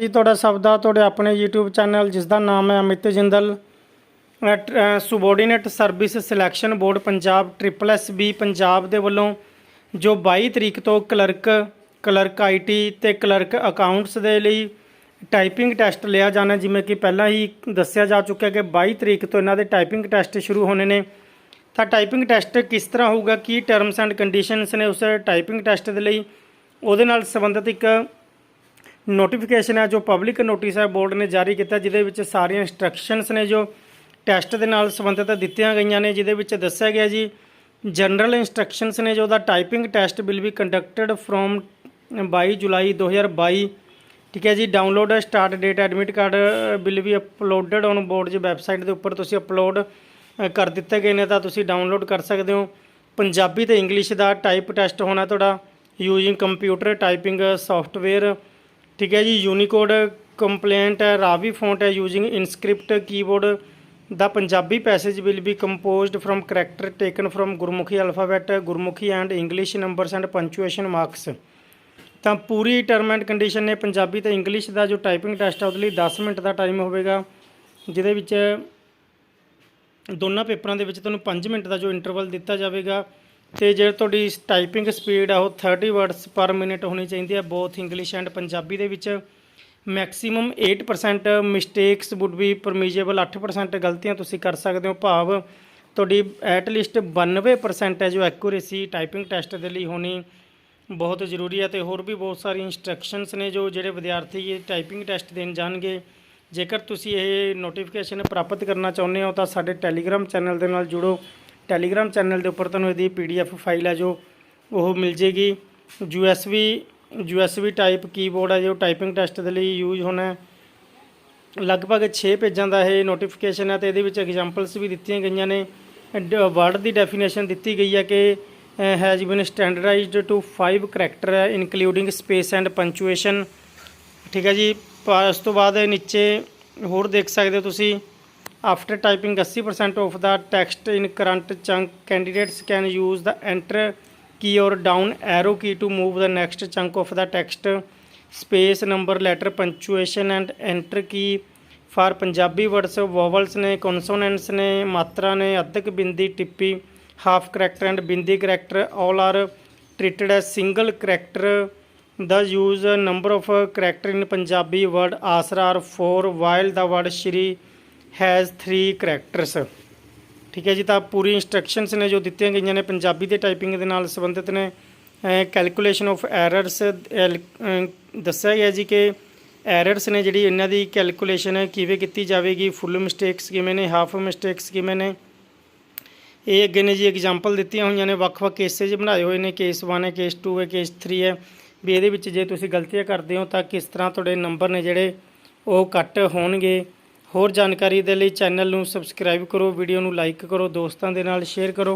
ਜੀ ਤੁਹਾਡਾ ਸਭ ਦਾ ਤੁਹਾਡੇ ਆਪਣੇ YouTube ਚੈਨਲ ਜਿਸ ਦਾ ਨਾਮ ਹੈ Amit Jindal. Subordinate service selection board Punjab SSSB Punjab ਦੇ ਵੱਲੋਂ ਜੋ 22 ਤਰੀਕ ਤੋਂ ਕਲਰਕ IT ਤੇ ਕਲਰਕ ਅਕਾਊਂਟਸ ਦੇ ਲਈ ਟਾਈਪਿੰਗ ਟੈਸਟ ਲਿਆ ਜਾਣਾ। ਜਿਵੇਂ ਕਿ ਪਹਿਲਾਂ ਹੀ ਦੱਸਿਆ ਜਾ ਚੁੱਕਿਆ ਕਿ 22 ਤਰੀਕ ਤੋਂ ਇਹਨਾਂ ਦੇ ਟਾਈਪਿੰਗ ਟੈਸਟ ਸ਼ੁਰੂ ਹੋਣੇ ਨੇ। ਤਾਂ ਟਾਈਪਿੰਗ ਟੈਸਟ ਕਿਸ ਤਰ੍ਹਾਂ ਹੋਊਗਾ, ਕੀ ਟਰਮਸ ਐਂਡ ਕੰਡੀਸ਼ਨਸ ਨੇ ਉਸ ਟਾਈਪਿੰਗ ਟੈਸਟ ਦੇ ਲਈ, ਉਹਦੇ ਨਾਲ ਸੰਬੰਧਿਤ ਇੱਕ ਨੋਟੀਫਿकेशन है जो पब्लिक नोटिस है बोर्ड ने जारी किया, जिहदे सारिया इंस्ट्रक्शनस ने जो टैस्ट के नाल संबंधित दित्तियां गई ने, जिहदे दस्सिया गया जी जनरल इंस्ट्रक्शनस ने जो typing test will be conducted from 22 जुलाई 2022। ठीक है जी। Download start date admit card will be uploaded on board जी वैबसाइट के उपर तुसीं अपलोड कर दिते गए ने, तो तुसीं डाउनलोड कर सकते हो। पंजाबी ते इंग्लिश का टाइप टैस्ट होना तुहाडा यूजिंग कंप्यूटर टाइपिंग सॉफ्टवेयर। ठीक है जी। यूनीकोड कंप्लेंट है, रावी फॉन्ट है using InScript keyboard. The Punjabi passage will be composed from character taken from Gurmukhi alphabet Gurmukhi and English numbers and punctuation marks. तो पूरी टर्म एंड कंडीशन ने पंजाबी तो इंग्लिश का जो टाइपिंग टैस्ट है उसके लिए 10 मिनट का टाइम होगा, जिहदे दोनों पेपरों के तुहानूं 5 मिनट का जो इंटरवल दिता जाएगा। तो जो थोड़ी टाइपिंग स्पीड है वो 30 वर्ड्स पर मिनट होनी चाहिए है, बोथ इंग्लिश एंड पंजाबी दे विच। Maximum 8% mistakes would be permissible, 8% गलतियां तुसीं कर सकते हो, भाव थोड़ी एटलीस्ट 92% है जो एक्यूरेसी टाइपिंग टैस्ट के लिए होनी बहुत जरूरी है। तो होर भी बहुत सारी इंस्ट्रक्शनस ने जो जोड़े विद्यार्थी टाइपिंग टैस्ट देन जाएंगे। जेकर तुसीं ये नोटिफिकेशन प्राप्त करना चाहुंदे हो तो साडे टैलीग्राम चैनल के नाल जुड़ो। टैलीग्राम चैनल के उपर तुहानूं इहदी PDF फाइल है जो वो मिल जाएगी। USB टाइप कीबोर्ड है जो टाइपिंग टैस्ट के लिए यूज होना है। लगभग 6 पेजां का यह नोटिफिकेशन है। तो ये एग्जाम्पल्स भी दित्तियां गई ने, वर्ड की डेफिनेशन दी गई है कि has been standardized to 5 character है इनकलूडिंग स्पेस एंड पंचुएशन। ठीक है जी। उस तो बाद नीचे होर देख सकते हो तुसीं, after typing 80% of the text in current chunk candidates can use the enter key और down arrow key to move the next chunk of the text. Space number letter punctuation and enter key for Punjabi words vowels ने, consonants ने, मात्रा ने, अद्धक बिंदी टिप्पी, half character and बिंदी character all are treated as single character. The use number of character in Punjabi word आसरा are 4 while the word Shri has 3 characters. ठीक है जी। तो पूरी इंस्ट्रक्शनस ने जो दित्तियां गई ने पंजाबी के टाइपिंग के नाल संबंधित ने। कैलकुलेशन ऑफ एरर्स दस्सिया गया जी कि एरर्स ने जी इन्हां दी कैलकुलेशन किवें कीती जाएगी, फुल मिसटेक्स किवें ने, हाफ मिसटेक्स किवें ने। ये अगे ने जी एग्जाम्पल दित्तियां होईयां ने, वक्-वक् केसेज बनाए हुए हैं, केस 1 है, केस 2 है, केस 3 है। भी ये जे तुसीं गलतियां करते हो तो किस तरह तुहाडे नंबर ने जिहड़े वो कट होणगे। होर जानकारी के लिए चैनल नूं सबसक्राइब करो, वीडियो नूं लाइक करो, दोस्तों के नाल शेयर करो।